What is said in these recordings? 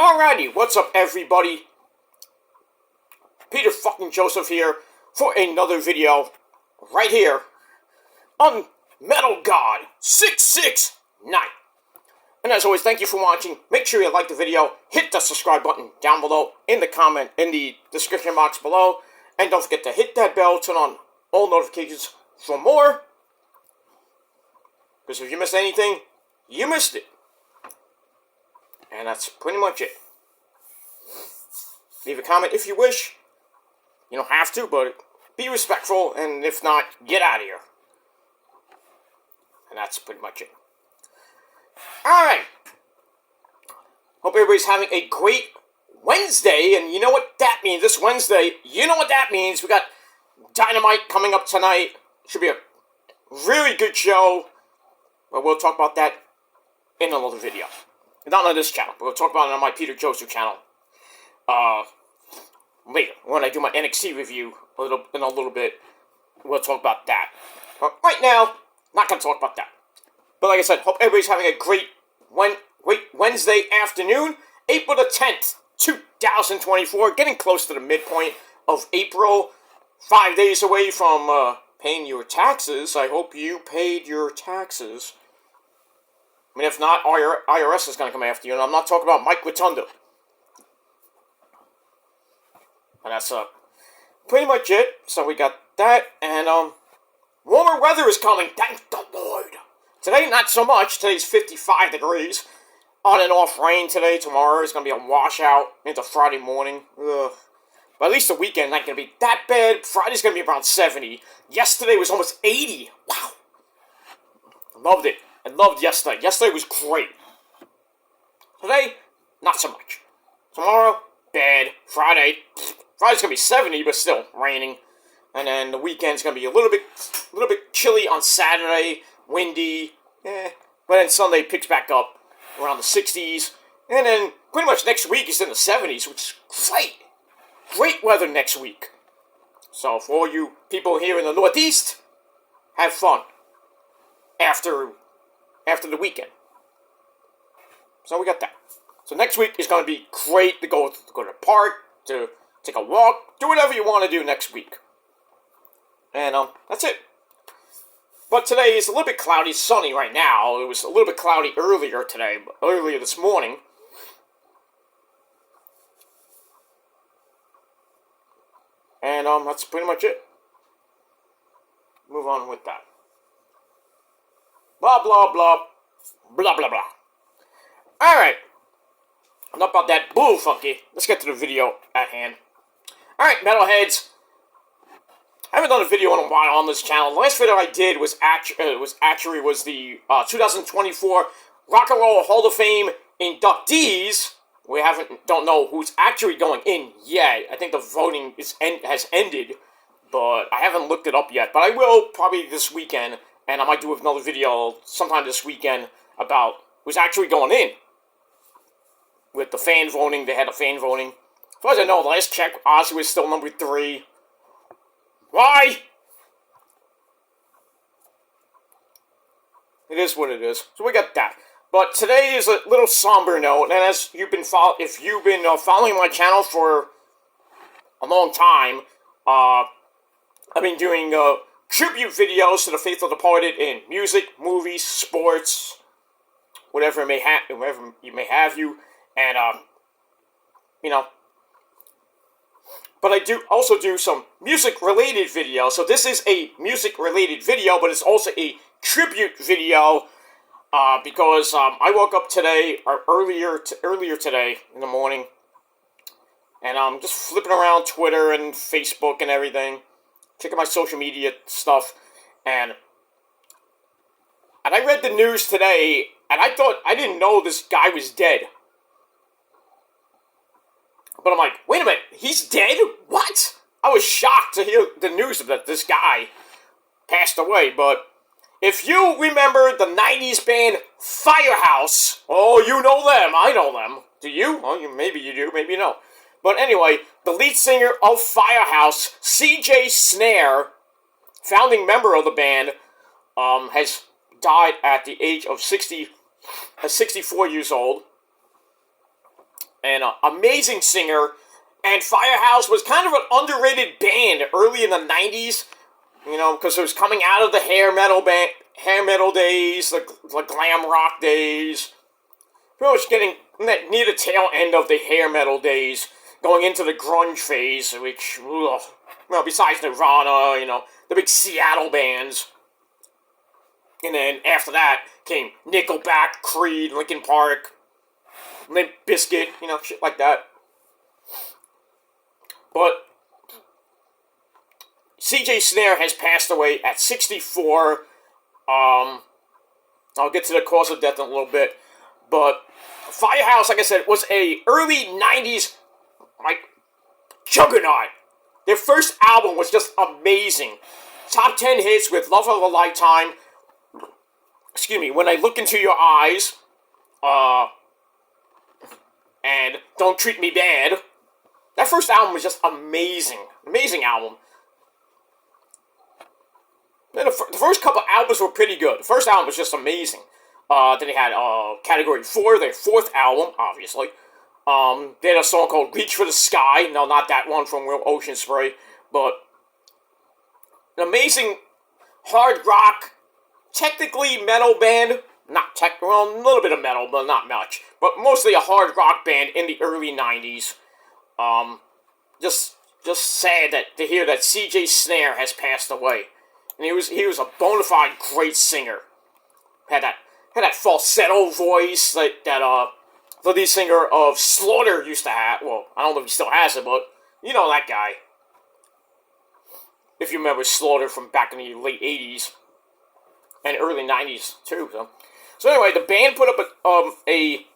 Alrighty, what's up everybody? Peter fucking Joseph here for another video right here on Metal God 669. And as always, thank you for watching. Make sure you like the video, hit the subscribe button down below in the description box below, and don't forget to hit that bell, turn on all notifications for more. Because if you missed anything, you missed it. And that's pretty much it. Leave a comment if you wish. You don't have to, but be respectful, and if not, get out of here. And that's pretty much it. Alright. Hope everybody's having a great Wednesday, and you know what that means. This Wednesday, you know what that means. We got Dynamite coming up tonight. Should be a really good show. But we'll talk about that in another video. Not on this channel, but we'll talk about it on my Peter Joseph channel. Later, when I do my NXT review in a little bit, we'll talk about that. But right now, not going to talk about that. But like I said, hope everybody's having a great Wednesday afternoon, April the 10th, 2024, getting close to the midpoint of April, 5 days away from paying your taxes. I hope you paid your taxes. I mean, if not, IRS is going to come after you, and I'm not talking about Mike Rotundo. And that's pretty much it. So we got that, and warmer weather is coming, thank the Lord. Today, not so much. Today's 55 degrees. On and off rain today. Tomorrow is going to be a washout into Friday morning. Ugh. But at least the weekend not going to be that bad. Friday's going to be around 70. Yesterday was almost 80. Wow. Loved it. I loved yesterday. Yesterday was great. Today, not so much. Tomorrow, bad. Friday's going to be 70, but still raining. And then the weekend's going to be a little bit chilly on Saturday. Windy. But then Sunday picks back up around the 60s. And then pretty much next week is in the 70s, which is great. Great weather next week. So for all you people here in the Northeast, have fun after the weekend. So we got that. So next week is going to be great to go to the park, to take a walk, do whatever you want to do next week. And that's it. But today is a little bit cloudy, sunny right now. It was a little bit cloudy earlier this morning. And that's pretty much it. Move on with that. Blah, blah, blah. Blah, blah, blah. Alright. Enough about that bull funky. Let's get to the video at hand. Alright, metalheads. I haven't done a video in a while on this channel. The last video I did was the 2024 Rock and Roll Hall of Fame inductees. We don't know who's actually going in yet. I think the voting has ended, but I haven't looked it up yet. But I will probably this weekend, and I might do another video sometime this weekend about who's actually going in. With the fan voting, they had a fan voting. As far as I know, the last check, Ozzy was still number 3. Why? It is what it is. So we got that. But today is a little somber note, and as if you've been following my channel for a long time, I've been doing tribute videos to the faithful departed in music, movies, sports, whatever you may have, and you know. But I do also do some music-related videos. So this is a music-related video, but it's also a tribute video because I woke up today, or earlier today in the morning, and I'm just flipping around Twitter and Facebook and everything, checking my social media stuff, and I read the news today, and I didn't know this guy was dead. But I'm like, wait a minute, he's dead? What? I was shocked to hear the news that this guy passed away. But if you remember the 90s band Firehouse, oh, you know them, I know them. Do you? Well, maybe you do, maybe you don't. But anyway, the lead singer of Firehouse, CJ Snare, founding member of the band, has died at the age of 64 years old. an amazing singer. And Firehouse was kind of an underrated band early in the 90s, you know, because it was coming out of the hair metal days, the glam rock days. It was getting near the tail end of the hair metal days, going into the grunge phase, which, ugh, well, besides Nirvana, you know, the big Seattle bands. And then after that came Nickelback, Creed, Linkin Park, Limp Bizkit, you know, shit like that. But CJ Snare has passed away at 64. I'll get to the cause of death in a little bit. But Firehouse, like I said, was a early 90s, like, juggernaut. Their first album was just amazing. Top 10 hits with Love of a Lifetime. Excuse me, When I Look Into Your Eyes. And Don't Treat Me Bad. That first album was just amazing. Amazing album. Then the first couple albums were pretty good. The first album was just amazing. Then they had Category 4, their fourth album, obviously. They had a song called Reach for the Sky. No, not that one from Real Ocean Spray. But an amazing hard rock, technically metal band. Well, a little bit of metal, but not much. But mostly a hard rock band in the early 90s. Just sad to hear that CJ Snare has passed away. And he was a bona fide great singer. Had that falsetto voice that the lead singer of Slaughter used to have. Well, I don't know if he still has it, but you know that guy. If you remember Slaughter from back in the late 80s and early 90s too. So anyway, the band put up a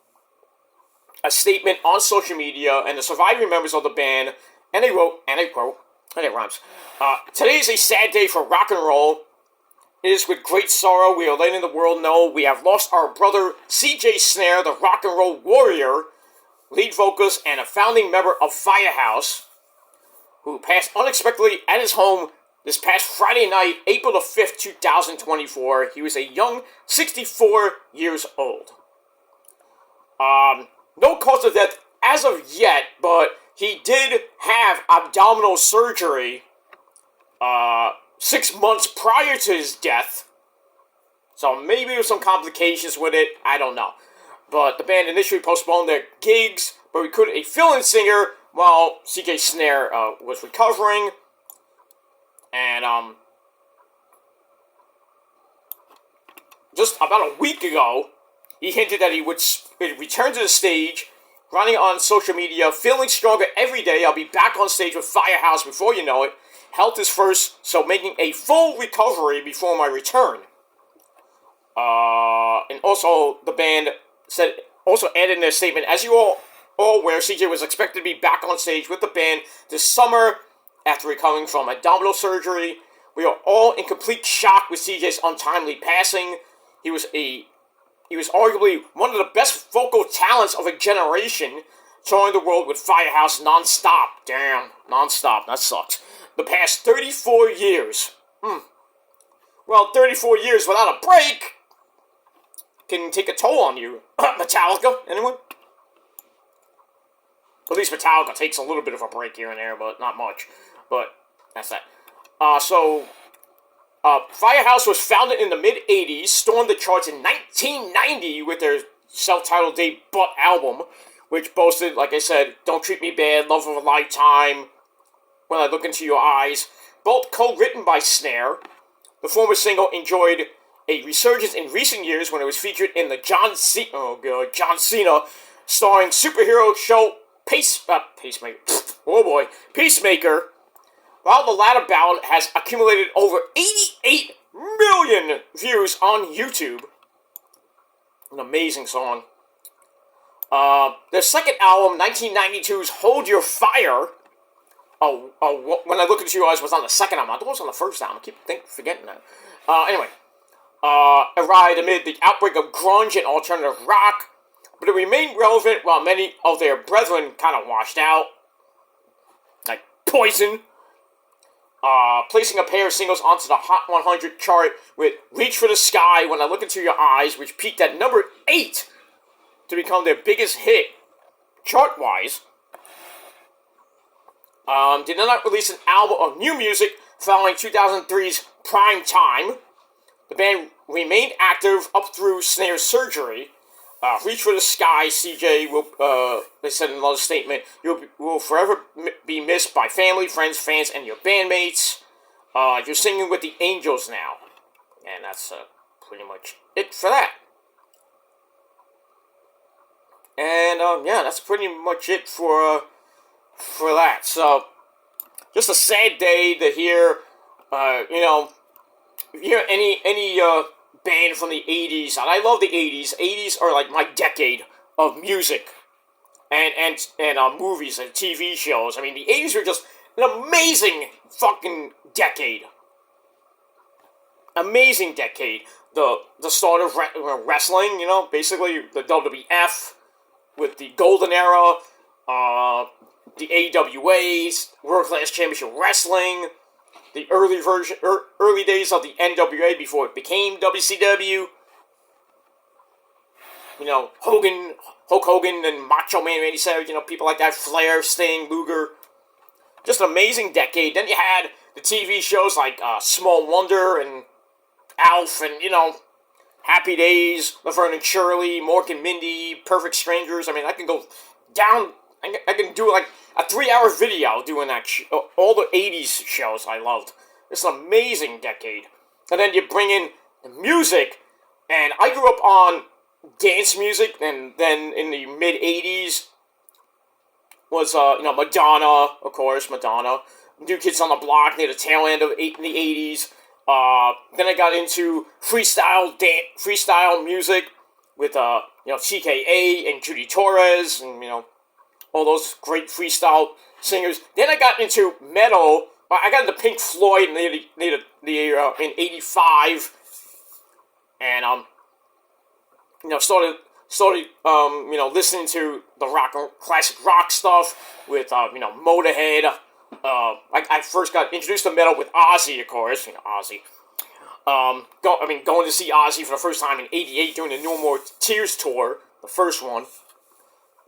statement on social media, and the surviving members of the band, and they wrote, and it rhymes, today is a sad day for rock and roll. It is with great sorrow we are letting the world know we have lost our brother CJ Snare, the rock and roll warrior, lead vocalist, and a founding member of Firehouse, who passed unexpectedly at his home this past Friday night, April the 5th, 2024. He was a young 64 years old. No cause of death as of yet, but he did have abdominal surgery 6 months prior to his death. So maybe there were some complications with it, I don't know. But the band initially postponed their gigs, but recruited a fill-in singer while CJ Snare was recovering. And just about a week ago, he hinted that he would return to the stage, running on social media, feeling stronger every day. I'll be back on stage with Firehouse before you know it. Health is first, so making a full recovery before my return. And also, the band added in their statement, as you all aware, CJ was expected to be back on stage with the band this summer after recovering from abdominal surgery. We are all in complete shock with CJ's untimely passing. He was arguably one of the best vocal talents of a generation, touring the world with Firehouse non-stop. Damn, non-stop, that sucks. The past 34 years. Well, 34 years without a break can take a toll on you. Metallica, anyone? At least Metallica takes a little bit of a break here and there, but not much. But that's that. Firehouse was founded in the mid-'80s, stormed the charts in 1990 with their self-titled debut album, which boasted, like I said, Don't Treat Me Bad, Love of a Lifetime, When I Look Into Your Eyes, both co-written by Snare. The former single enjoyed a resurgence in recent years when it was featured in the John Cena starring superhero show Peacemaker, while the latter ballad has accumulated over 88 million views on YouTube. An amazing song. Their second album, 1992's Hold Your Fire. When I Look Into Your Eyes was on the second album. I thought it was on the first album. I keep forgetting that. Anyway. Arrived amid the outbreak of grunge and alternative rock, but it remained relevant while many of their brethren kind of washed out. Like Poison. Placing a pair of singles onto the Hot 100 chart with Reach for the Sky, When I Look Into Your Eyes, which peaked at number 8 to become their biggest hit, chart-wise. Did not release an album of new music following 2003's Prime Time. The band remained active up through Snare's surgery. Reach for the Sky, CJ will, they said in another statement, you will forever be missed by family, friends, fans, and your bandmates. You're singing with the Angels now. And that's pretty much it for that. And, yeah, that's pretty much it for that. So, just a sad day to hear, any band from the 80s, and I love the 80s. 80s are like my decade of music and movies and TV shows. I mean, the 80s were just an amazing fucking decade. Amazing decade. The start of wrestling, basically the WWF with the golden era, the AWAs, World Class Championship Wrestling, the early days of the NWA before it became WCW. Hulk Hogan and Macho Man Randy Savage, people like that, Flair, Sting, Luger. Just an amazing decade. Then you had the TV shows like Small Wonder and Alf and, Happy Days, Laverne and Shirley, Mork and Mindy, Perfect Strangers. I mean, I can go down, I can do like a 3-hour video doing that, all the 80s shows I loved. It's an amazing decade. And then you bring in the music, and I grew up on dance music, and then in the mid-80s was, Madonna, of course, Madonna. New Kids on the Block near the tail end of the 80s. Then I got into freestyle music with, TKA and Judy Torres, and, all those great freestyle singers. Then I got into metal. I got into Pink Floyd in 85, and started listening to the classic rock stuff with Motorhead. I first got introduced to metal with Ozzy, of course. Ozzy. Going to see Ozzy for the first time in '88 during the No More Tears tour, the first one.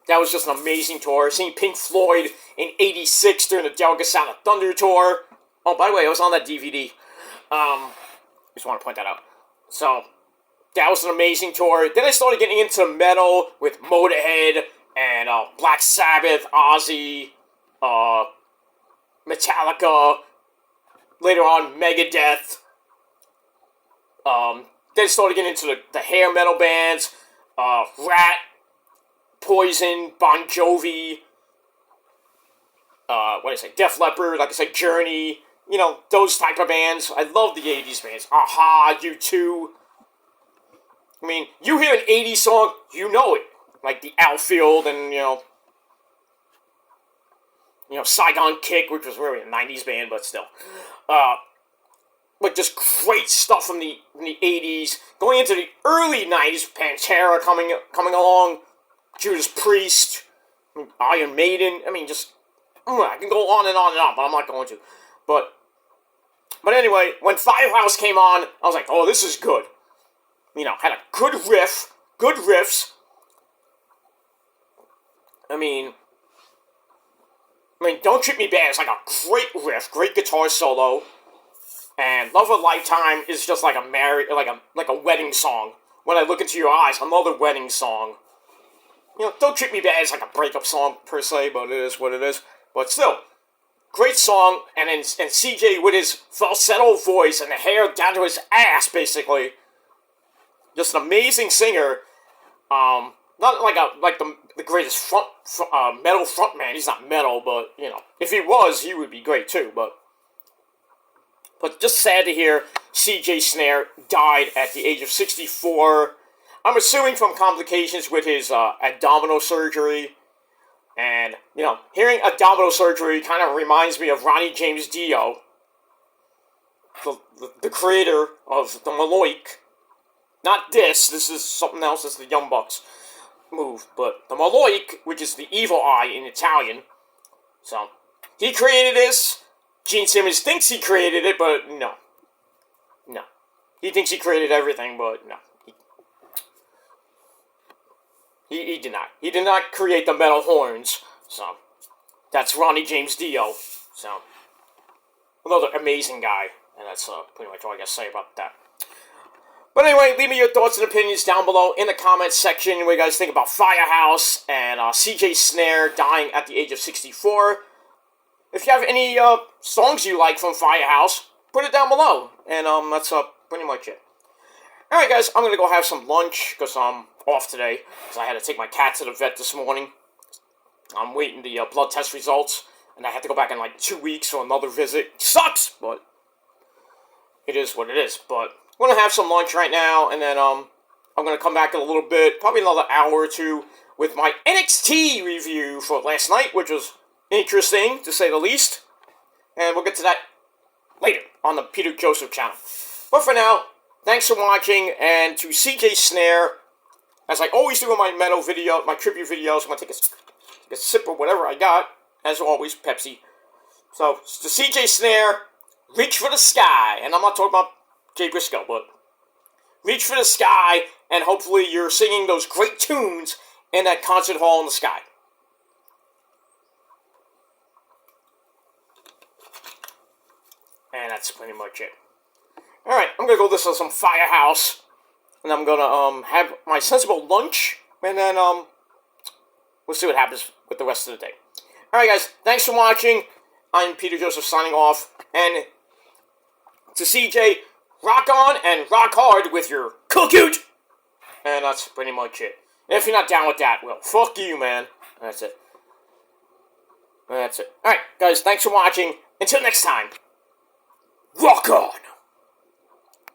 That was just an amazing tour. Seeing Pink Floyd in '86 during the Delicate Sound of Thunder tour. Oh, by the way, I was on that DVD. Just want to point that out. So, that was an amazing tour. Then I started getting into metal with Motorhead and Black Sabbath, Ozzy, Metallica, later on Megadeth. Then started getting into the hair metal bands, Rat, Poison, Bon Jovi, Def Leppard, like I said, Journey, those type of bands. I love the 80s bands. Aha, U2. I mean, you hear an 80s song, you know it. Like the Outfield and, Saigon Kick, which was really a 90s band, but still. But just great stuff from the 80s. Going into the early 90s, Pantera coming along, Judas Priest, Iron Maiden. I mean, just, I can go on and on and on, but I'm not going to. But anyway, when Firehouse came on, I was like, oh, this is good. Had a good riff, good riffs. I mean, Don't Treat Me Bad is like a great riff, great guitar solo. And Love of a Lifetime is just like a wedding song. When I Look Into Your Eyes, another wedding song. Don't Treat Me Bad is like a breakup song per se, but it is what it is. But still, great song, and CJ with his falsetto voice and the hair down to his ass, basically. Just an amazing singer. Not like the greatest metal frontman. He's not metal, but if he was, he would be great too. But just sad to hear CJ Snare died at the age of 64. I'm assuming from complications with his abdominal surgery. And, hearing abdominal surgery kind of reminds me of Ronnie James Dio, the creator of the Maloik. Not this is something else, it's the Young Bucks move. But the Maloik, which is the evil eye in Italian. So, he created this. Gene Simmons thinks he created it, but no. No. He thinks he created everything, but no. He did not. He did not create the metal horns. So, that's Ronnie James Dio. So, another amazing guy. And that's pretty much all I gotta say about that. But anyway, leave me your thoughts and opinions down below in the comments section. What you guys think about Firehouse and CJ Snare dying at the age of 64. If you have any songs you like from Firehouse, put it down below. And that's pretty much it. Alright guys, I'm going to go have some lunch because I'm off today. Because I had to take my cat to the vet this morning. I'm waiting the blood test results. And I have to go back in like 2 weeks for another visit. Sucks, but it is what it is. But I'm going to have some lunch right now, and then I'm going to come back in a little bit, probably another hour or two, with my NXT review for last night, which was interesting, to say the least. And we'll get to that later on the Peter Joseph channel. But for now, thanks for watching, and to CJ Snare, as I always do in my metal video, my tribute videos, I'm going to take a sip of whatever I got, as always, Pepsi. So, to CJ Snare, reach for the sky, and I'm not talking about Jay Briscoe, but reach for the sky, and hopefully you're singing those great tunes in that concert hall in the sky. And that's pretty much it. Alright, I'm gonna go listen to some Firehouse, and I'm gonna have my sensible lunch, and then we'll see what happens with the rest of the day. Alright guys, thanks for watching. I'm Peter Joseph signing off, and to CJ, rock on and rock hard with your cookoot! And that's pretty much it. And if you're not down with that, well, fuck you, man. That's it. That's it. Alright, guys, thanks for watching. Until next time, rock on!